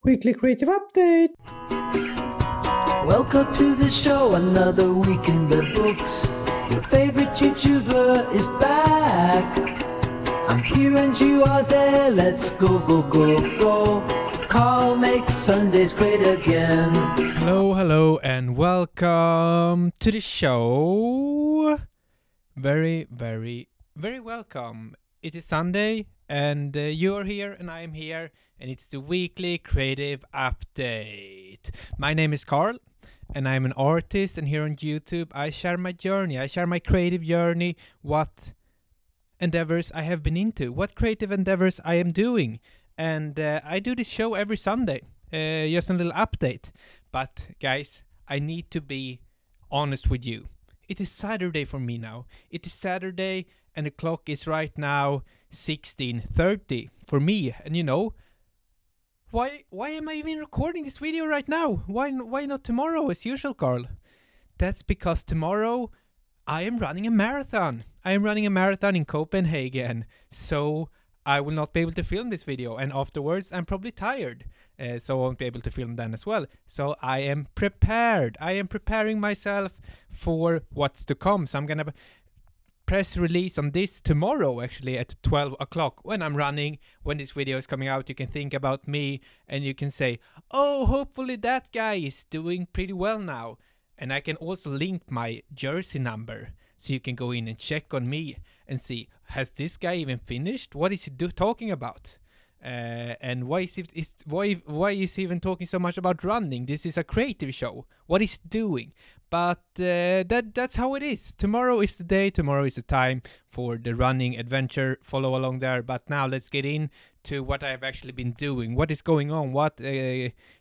Weekly Creative Update. Welcome to the show, another week in the books. Your favorite YouTuber is back. I'm here and you are there, let's go, go, go, go. Carl makes Sundays great again. Hello, and welcome to the show. Very welcome. It is Sunday, and you're here, and I am here, and it's the weekly creative update. My name is Carl, and I'm an artist, and here on YouTube, I share my journey. I share my creative journey, what endeavors I have been into, what creative endeavors I am doing. And I do this show every Sunday, just a little update. But guys, I need to be honest with you. It is Saturday for me now. It is Saturday and the clock is right now 16:30 for me. And you know, why am I even recording this video right now? Why not tomorrow as usual, Carl? That's because tomorrow I am running a marathon. I am running a marathon in Copenhagen. So I will not be able to film this video, and afterwards I'm probably tired, so I won't be able to film then as well. So I am prepared. I am preparing myself for what's to come. So I'm gonna press release on this tomorrow, actually at 12 o'clock when I'm running. When this video is coming out, you can think about me and you can say, oh, hopefully that guy is doing pretty well now. And I can also link my jersey number, so you can go in and check on me and see, has this guy even finished? What is he talking about? And why is he even talking so much about running? This is a creative show. What is he doing? But that's how it is. Tomorrow is the day. Tomorrow is the time for the running adventure. Follow along there. But now let's get into what I've actually been doing. What is going on? What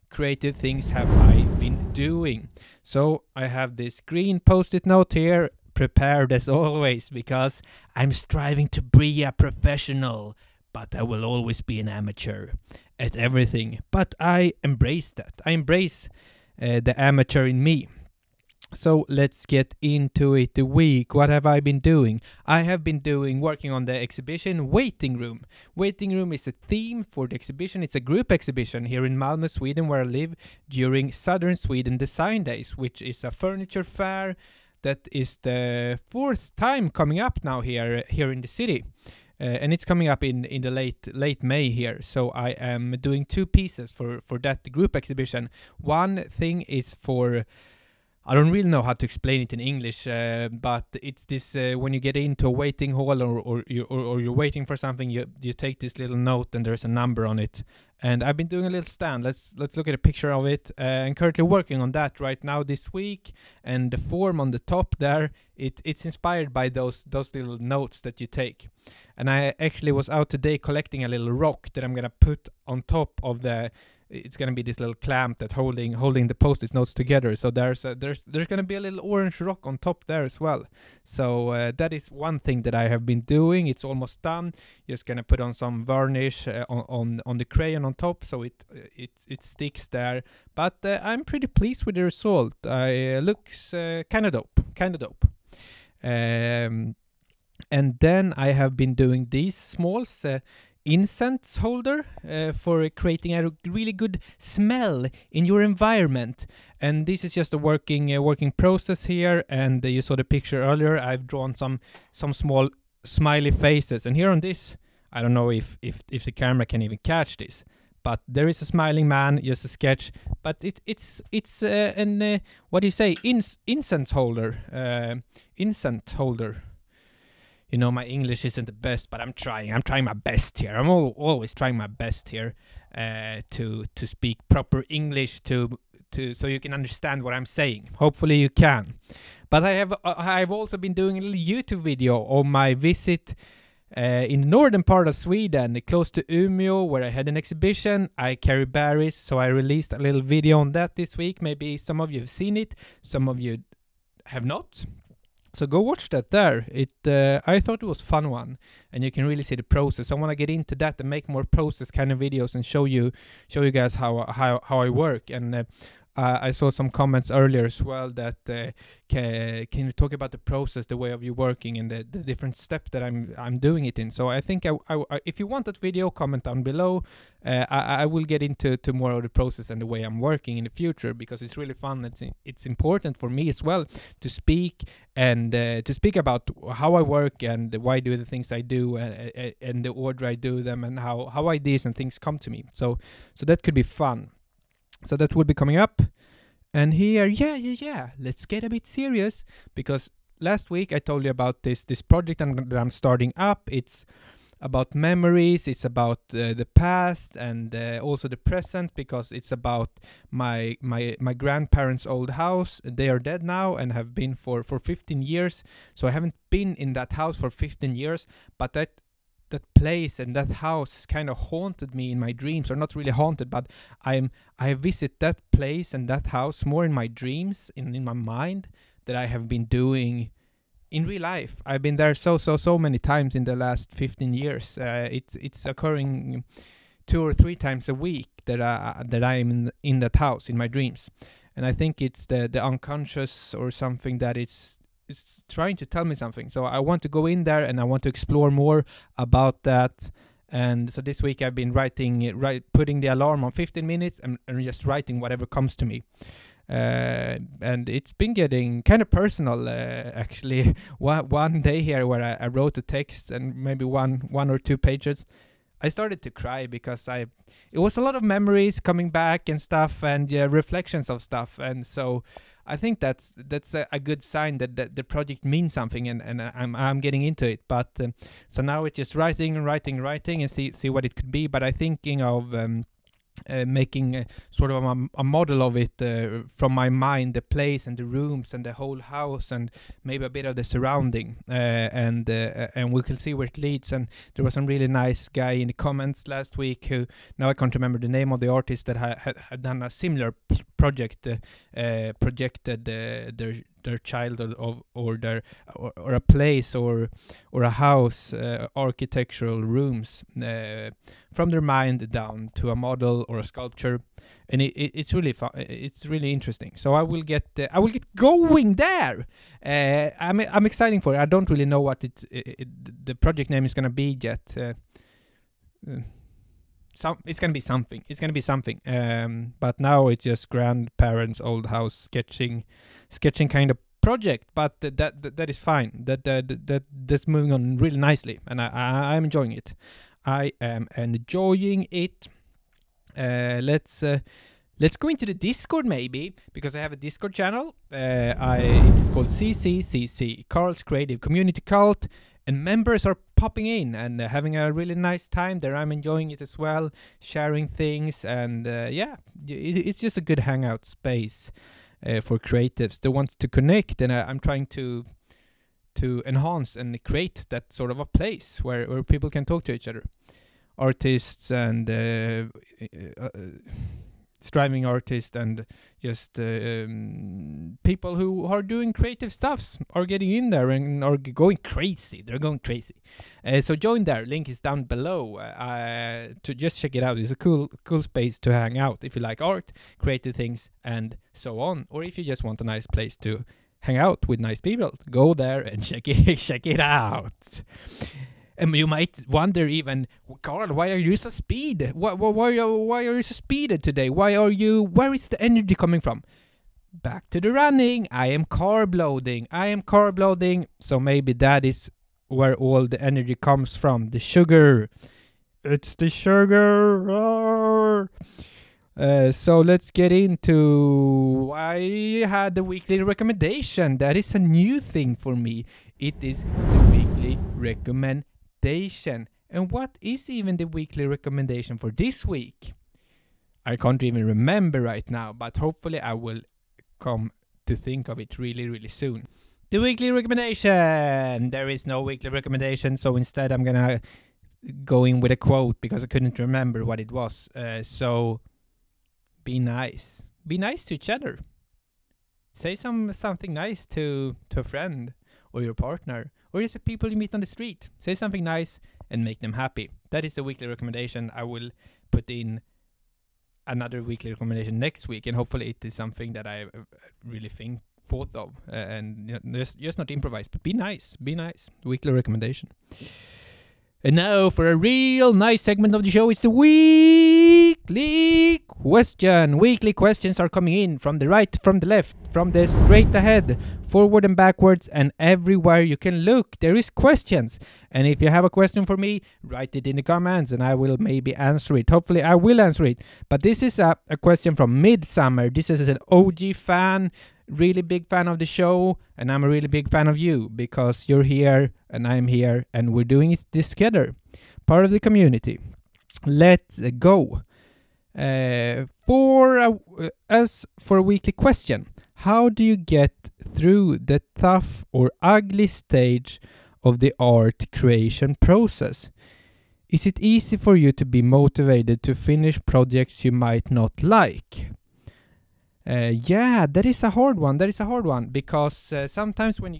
creative things have I been doing? So I have this green post-it note here, prepared as always, because I'm striving to be a professional, but I will always be an amateur at everything. But I embrace that. I embrace the amateur in me. So let's get into it. The week, what have I been doing? I have been working on the exhibition Waiting Room. Waiting Room is a theme for the exhibition. It's a group exhibition here in Malmö, Sweden, where I live, during Southern Sweden Design Days, which is a furniture fair that is the fourth time coming up now here in the city. And it's coming up in the late May here. So I am doing two pieces for that group exhibition. One thing is for, I don't really know how to explain it in English, but it's this when you get into a waiting hall or you're waiting for something, you take this little note and there's a number on it. And I've been doing a little stand. Let's look at a picture of it. I'm currently working on that right now this week. And the form on the top there, it's inspired by those little notes that you take. And I actually was out today collecting a little rock that I'm gonna put on top of the. It's gonna be this little clamp that holding the post-it notes together. So there's gonna be a little orange rock on top there as well. So that is one thing that I have been doing. It's almost done. Just gonna put on some varnish on the crayon on top, so it sticks there. But I'm pretty pleased with the result. It looks kind of dope. And then I have been doing these smalls. Incense holder for creating a really good smell in your environment. And this is just a working process here. And you saw the picture earlier. I've drawn some small smiley faces. And here on this, I don't know if the camera can even catch this, but there is a smiling man, just a sketch. But it's an what do you say? Incense holder. Incense holder. You know, my English isn't the best, but I'm trying my best here. I'm always trying my best here to speak proper English so you can understand what I'm saying. Hopefully you can. But I've also been doing a little YouTube video on my visit in the northern part of Sweden, close to Umeå, where I had an exhibition. I carry berries, so I released a little video on that this week. Maybe some of you have seen it, some of you have not. So go watch that there. I thought it was a fun one, and you can really see the process. I want to get into that and make more process kind of videos and show you guys how I work. And I saw some comments earlier as well that can you talk about the process, the way of you working, and the different steps that I'm doing it in. So I think if you want that video, comment down below. I will get into more of the process and the way I'm working in the future, because it's really fun. It's important for me as well to speak and to speak about how I work and why I do the things I do, and the order I do them, and how ideas and things come to me. So that could be fun. So that will be coming up. And here, yeah, let's get a bit serious, because last week I told you about this project that I'm starting up. It's about memories, it's about the past, and also the present, because it's about my grandparents' old house. They are dead now and have been for 15 years. So I haven't been in that house for 15 years, but that place and that house has kind of haunted me in my dreams, or not really haunted, but I visit that place and that house more in my dreams, in my mind, that I have been doing in real life. I've been there so many times in the last 15 years. It's occurring 2 or 3 times a week that I am in that house in my dreams, and I think it's the unconscious or something that it's trying to tell me something. So I want to go in there and I want to explore more about that. And so this week I've been putting the alarm on 15 minutes and just writing whatever comes to me. And it's been getting kind of personal, actually. One day here where I wrote a text, and maybe one or 2 pages, I started to cry, because it was a lot of memories coming back and stuff, and reflections of stuff. And so I think that's a good sign that the project means something, and I'm getting into it. But so now it's just writing and see what it could be. But I'm thinking of making sort of a model of it from my mind, the place and the rooms and the whole house, and maybe a bit of the surrounding, and we can see where it leads. And there was some really nice guy in the comments last week who, now I can't remember the name of the artist, that had done a similar project, projected their child or a place or a house, architectural rooms, from their mind down to a model or a sculpture, and it's really fun. It's really interesting. So I will get going there. I'm excited for it. I don't really know what the project name is gonna be yet. It's gonna be something. But now it's just grandparents' old house sketching kind of project. But that is fine. That's moving on really nicely, and I'm enjoying it. I am enjoying it. Let's go into the Discord maybe, because I have a Discord channel. It is called CCCC, Carl's Creative Community Cult. And members are popping in and having a really nice time there. I'm enjoying it as well, sharing things, and it's just a good hangout space for creatives that wants to connect. And I'm trying to enhance and create that sort of a place where people can talk to each other, artists and striving artists, and just people who are doing creative stuffs are getting in there and are going crazy. They're going crazy. So join there. Link is down below. To just check it out. It's a cool space to hang out if you like art, creative things, and so on. Or if you just want a nice place to hang out with nice people, go there and check it out. And you might wonder even, Carl, why are you so speed? Why are you so speeded today? Where is the energy coming from? Back to the running. I am carb loading. So maybe that is where all the energy comes from. The sugar. It's the sugar. So let's get into, I had the weekly recommendation. That is a new thing for me. It is the weekly recommendation. And what is even the weekly recommendation for this week? I can't even remember right now, but hopefully I will come to think of it really, really soon. The weekly recommendation! There is no weekly recommendation, so instead I'm gonna go in with a quote because I couldn't remember what it was. So be nice. Be nice to each other. Say something nice to a friend or your partner, or just the people you meet on the street. Say something nice and make them happy. That is the weekly recommendation I will put in another weekly recommendation next week, and hopefully it is something that I really thought of, and just not improvise, but be nice. Weekly recommendation. And now for a real nice segment of the show, it's the weekly question. Weekly questions are coming in from the right, from the left, from the straight ahead, forward and backwards, and everywhere you can look, there is questions. And if you have a question for me, write it in the comments and I will maybe answer it. Hopefully I will answer it. But this is a question from Midsummer. This is an OG fan, really big fan of the show, and I'm a really big fan of you because you're here and I'm here and we're doing this together, part of the community. Let's go. For a weekly question, how do you get through the tough or ugly stage of the art creation process? Is it easy for you to be motivated to finish projects you might not like? Yeah, that is a hard one. Because sometimes when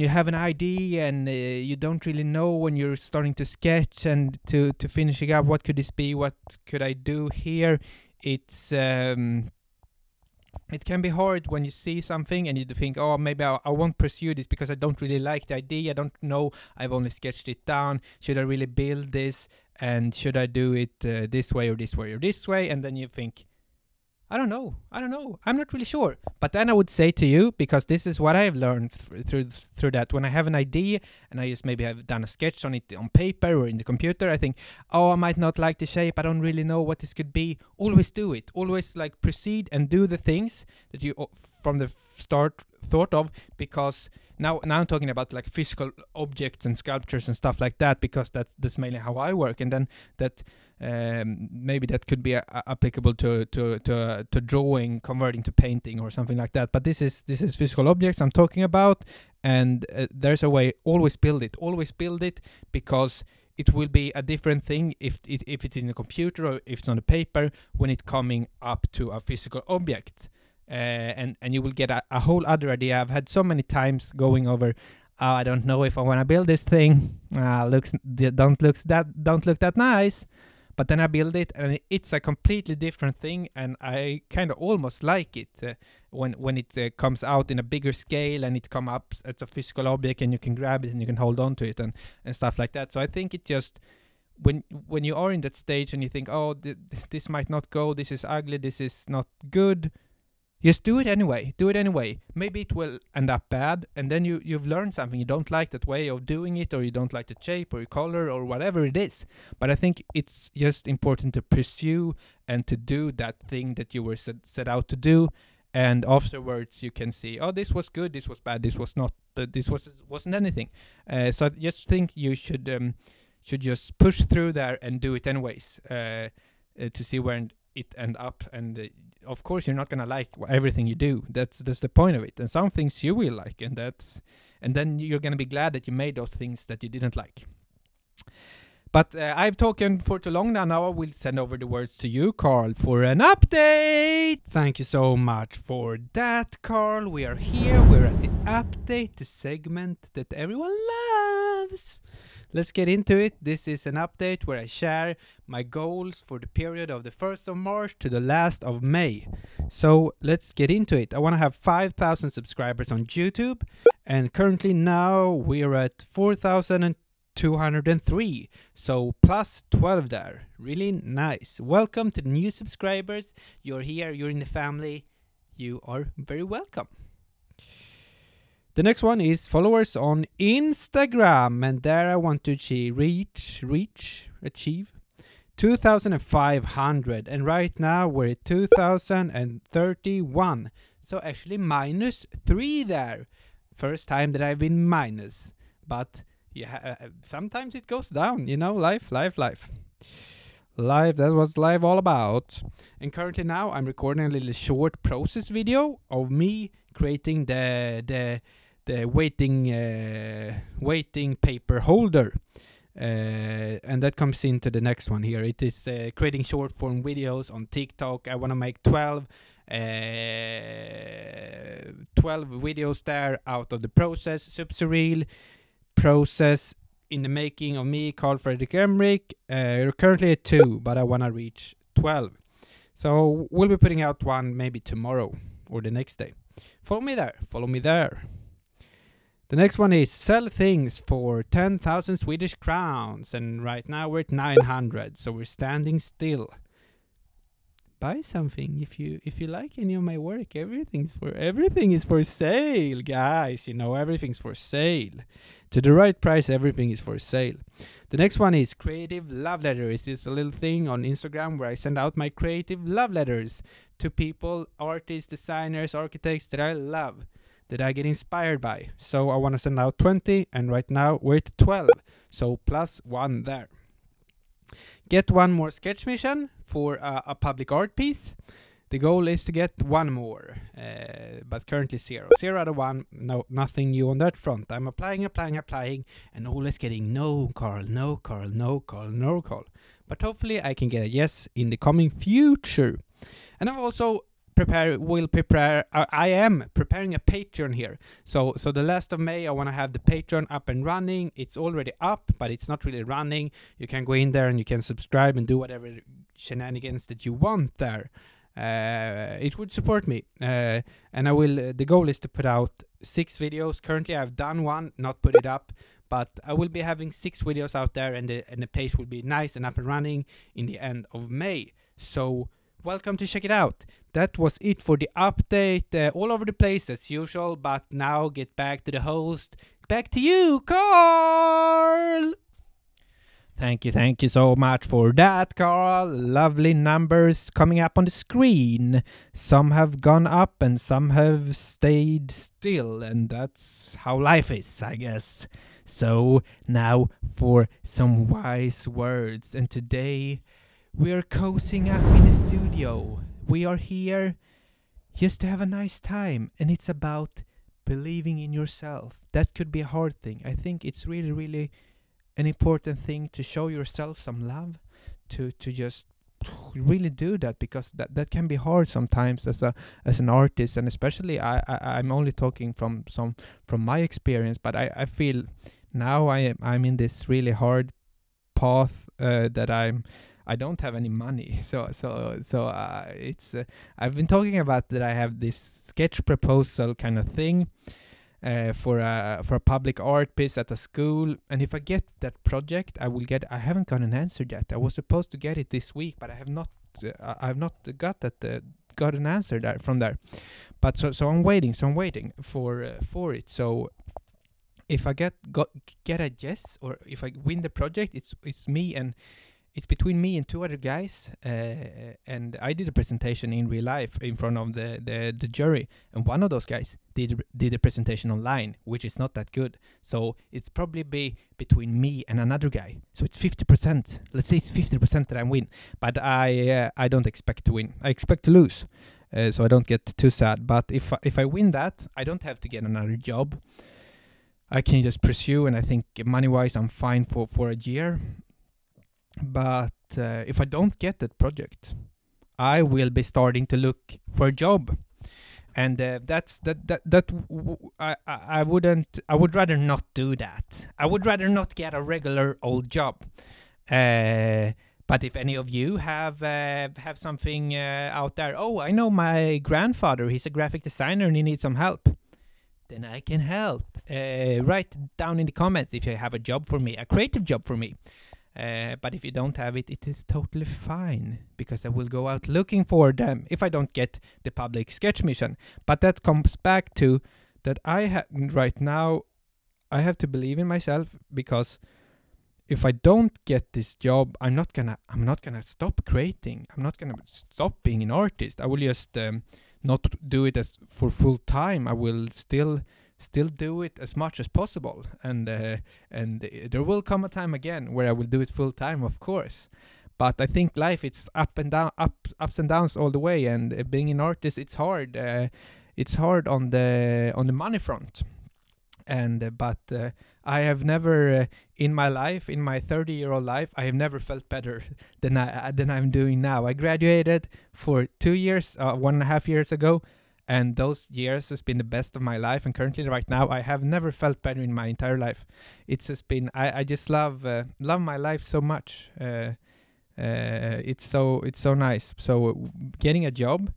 you have an idea and you don't really know when you're starting to sketch and to finishing up, what could this be? What could I do here? It's it can be hard when you see something and you think, oh, maybe I won't pursue this because I don't really like the idea. I don't know. I've only sketched it down. Should I really build this? And should I do it this way or this way or this way? And then you think, I don't know. I'm not really sure. But then I would say to you, because this is what I've learned through that. When I have an idea and I just maybe have done a sketch on it on paper or in the computer, I think, oh, I might not like the shape. I don't really know what this could be. Always do it. Always like proceed and do the things that you from the start thought of. Because now I'm talking about like physical objects and sculptures and stuff like that, because that's mainly how I work. And then that maybe that could be applicable to drawing, converting to painting or something like that. But this is physical objects I'm talking about, and there's a way. Always build it, because it will be a different thing if it is in a computer or if it's on a paper when it's coming up to a physical object. And you will get a whole other idea. I've had so many times going over, I don't know if I want to build this thing. Don't look that nice. But then I build it and it's a completely different thing, and I kind of almost like it when it comes out in a bigger scale and it comes up as a physical object and you can grab it and you can hold on to it and stuff like that. So I think it just, when you are in that stage and you think, oh, this might not go, this is ugly, this is not good, just do it anyway. Maybe it will end up bad, and then you've learned something. You don't like that way of doing it, or you don't like the shape or color or whatever it is. But I think it's just important to pursue and to do that thing that you were set out to do. And afterwards you can see, oh, this was good, this was bad, this was not, this wasn't anything. So I just think you should just push through there and do it anyways, to see where it end up. And of course you're not gonna like everything you do. That's the point of it. And some things you will like, and then you're gonna be glad that you made those things that you didn't like. But I've talked for too long now. Now I will send over the words to you, Carl, for an update. Thank you so much for that, Carl. We are here. We're at the update, the segment that everyone loves. Let's get into it. This is an update where I share my goals for the period of the 1st of March to the last of May. So let's get into it. I want to have 5,000 subscribers on YouTube, and currently now we're at 4,203. So plus 12 there. Really nice. Welcome to the new subscribers. You're here, you're in the family. You are very welcome. The next one is followers on Instagram, and there I want to achieve 2,500, and right now we're at 2,031. So actually -3 there. First time that I've been minus, but yeah, sometimes it goes down, you know, life. That's what life all about. And currently now I'm recording a little short process video of me creating the waiting paper holder, and that comes into the next one here. It is creating short form videos on TikTok. I want to make 12 videos there out of the process, super surreal process in the making of me, Carl Fredrik Emmerich. Currently at 2, but I want to reach 12. So we'll be putting out one maybe tomorrow or the next day. Follow me there. Follow me there. The next one is sell things for 10,000 Swedish crowns. And right now we're at 900. So we're standing still. Buy something if you like any of my work. Everything is for sale, guys. You know, everything's for sale. To the right price, everything is for sale. The next one is creative love letters. It's a little thing on Instagram where I send out my creative love letters to people, artists, designers, architects that I love, that I get inspired by. So I want to send out 20, and right now we're at 12. So +1 there. Get one more sketch mission for a public art piece. The goal is to get one more, but currently 0. 0 out of 1, no, nothing new on that front. I'm applying, and always getting no, Carl, no, Carl, no, Carl, no, Carl. But hopefully I can get a yes in the coming future. And I'm also I am preparing a Patreon here. So the last of May, I want to have the Patreon up and running. It's already up, but it's not really running. You can go in there and you can subscribe and do whatever shenanigans that you want there. It would support me. And I will. The goal is to put out 6 videos. Currently, I've done one, not put it up. But I will be having 6 videos out there, and the page will be nice and up and running in the end of May. So welcome to check it out. That was it for the update. All over the place as usual, but now get back to the host. Back to you, Carl! Thank you so much for that, Carl. Lovely numbers coming up on the screen. Some have gone up and some have stayed still, and that's how life is, I guess. So now for some wise words, and today we are cozying up in the studio. We are here just to have a nice time, and it's about believing in yourself. That could be a hard thing. I think it's really, really an important thing to show yourself some love, to just really do that, because that can be hard sometimes as an artist, and especially I'm only talking from my experience, but I feel now I'm in this really hard path that I don't have any money, so it's I've been talking about that I have this sketch proposal kind of thing for a public art piece at a school, and if I get that project, I haven't got an answer yet. I was supposed to get it this week, but I have not got an answer from there. But so I'm waiting for it. So if I get a yes, or if I win the project, it's me and. It's between me and 2 other guys, and I did a presentation in real life in front of the jury, and one of those guys did a presentation online, which is not that good. So it's probably be between me and another guy. So it's 50%. Let's say it's 50% that I win, but I don't expect to win. I expect to lose, so I don't get too sad. But if I win that, I don't have to get another job. I can just pursue, and I think money-wise I'm fine for a year. But if I don't get that project, I will be starting to look for a job, and I would rather not do that. I would rather not get a regular old job. But if any of you have something out there, oh, I know my grandfather, he's a graphic designer and he needs some help, then I can help. Write down in the comments if you have a job for me, a creative job for me. But if you don't have it, it is totally fine, because I will go out looking for them if I don't get the public sketch mission. But that comes back to that right now I have to believe in myself, because if I don't get this job, I'm not gonna stop creating. I'm not gonna stop being an artist. I will just not do it as for full time. I will still do it as much as possible, and there will come a time again where I will do it full time, of course. But I think life, it's ups and downs all the way, and being an artist, it's hard. It's hard on the money front, but I have never in my life, in my 30-year-old life, I have never felt better than I'm doing now. I graduated for 2 years, 1.5 years ago. And those years has been the best of my life. And currently, right now, I have never felt better in my entire life. It's just been, I just love my life so much. It's so nice. So getting a job,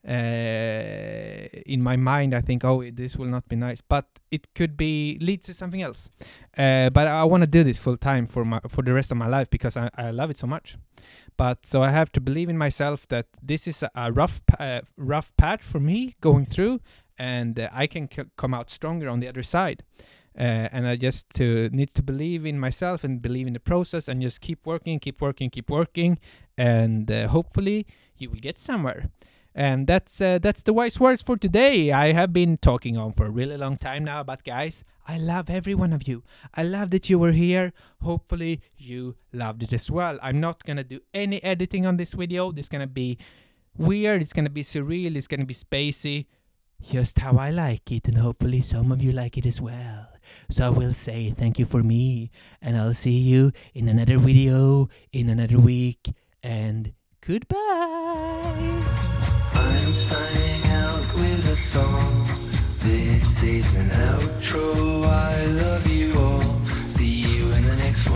in my mind, I think, oh, this will not be nice, but it could be lead to something else. But I want to do this full time for the rest of my life because I love it so much. But so I have to believe in myself that this is a rough patch for me going through, and I can come out stronger on the other side. And I just need to believe in myself and believe in the process and just keep working, and hopefully you will get somewhere. And that's the wise words for today. I have been talking on for a really long time now, but guys, I love every one of you. I love that you were here. Hopefully you loved it as well. I'm not gonna do any editing on this video. This is gonna be weird, it's gonna be surreal, it's gonna be spacey, just how I like it, and hopefully some of you like it as well. So I will say thank you for me, and I'll see you in another video in another week, and goodbye. I'm signing out with a song. This is an outro. I love you all.